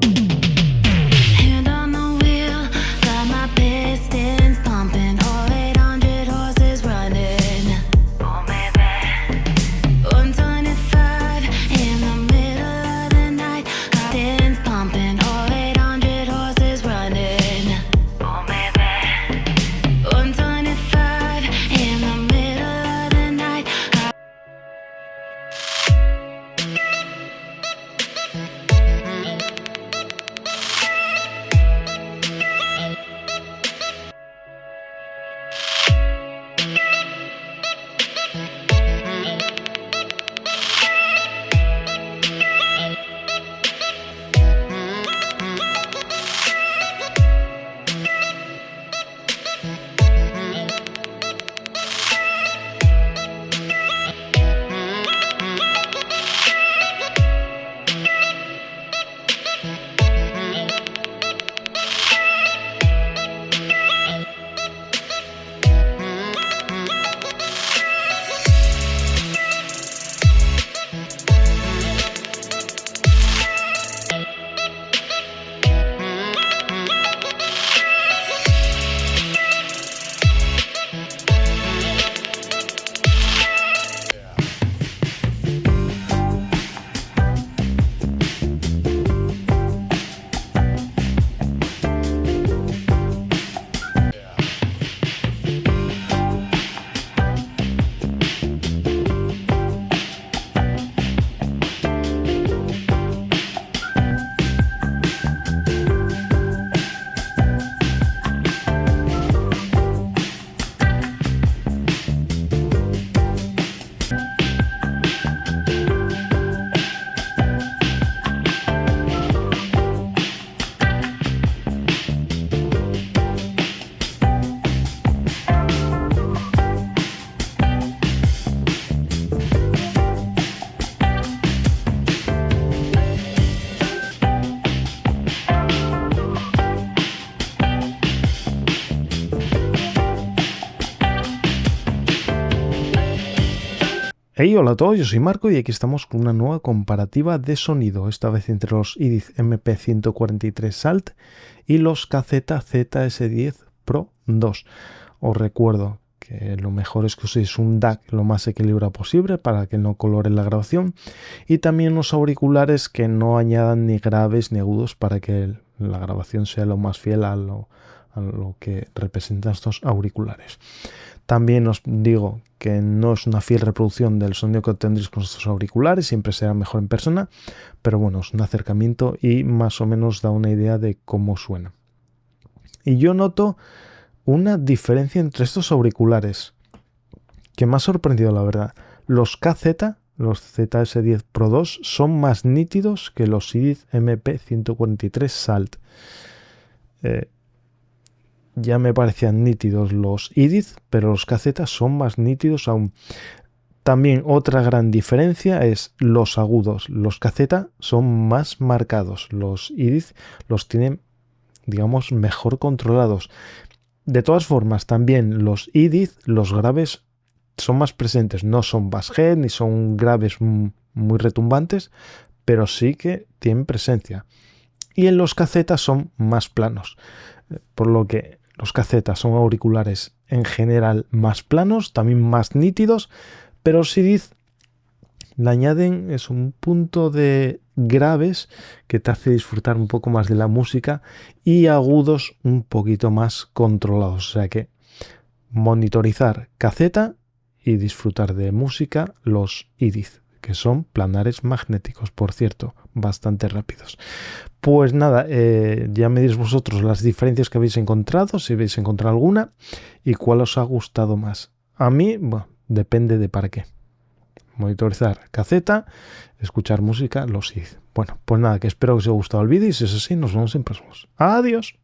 Hand on the wheel, got my pistons pumping, all 800 horses running. Oh baby, 125 in the middle of the night, got pistons pumping, all 800 horses running. Oh baby, 125 in the middle of the night. Hey, hola a todos, yo soy Marco y aquí estamos con una nueva comparativa de sonido, esta vez entre los Hidizs MP143 Salt y los KZ Zs10 Pro 2. Os recuerdo que lo mejor es que uséis un DAC lo más equilibrado posible para que no colore la grabación, y también unos auriculares que no añadan ni graves ni agudos para que la grabación sea lo más fiel a lo que representan estos auriculares. También os digo que no es una fiel reproducción del sonido que obtendréis con estos auriculares, siempre será mejor en persona, pero bueno, es un acercamiento y más o menos da una idea de cómo suena. Y yo noto una diferencia entre estos auriculares que me ha sorprendido, la verdad. Los KZ, los Zs10 Pro 2, son más nítidos que los Hidizs MP143 Salt. Ya me parecían nítidos los Hidizs, pero los KZ son más nítidos aún. También otra gran diferencia es los agudos. Los KZ son más marcados. Los Hidizs los tienen, digamos, mejor controlados. De todas formas, también los Hidizs, los graves son más presentes. No son basshead ni son graves muy retumbantes, pero sí que tienen presencia. Y en los KZ son más planos, por lo que los KZ son auriculares en general más planos, también más nítidos, pero los Hidizs le añaden un punto de graves que te hace disfrutar un poco más de la música y agudos un poquito más controlados. O sea que monitorizar KZ y disfrutar de música los Hidizs, que son planares magnéticos, por cierto, bastante rápidos. Pues nada, ya me diréis vosotros las diferencias que habéis encontrado, si habéis encontrado alguna y cuál os ha gustado más. A mí, bueno, depende de para qué. Monitorizar KZ, escuchar música, los Hidizs. Bueno, pues nada, que espero que os haya gustado el vídeo y si es así, nos vemos en próximos. ¡Adiós!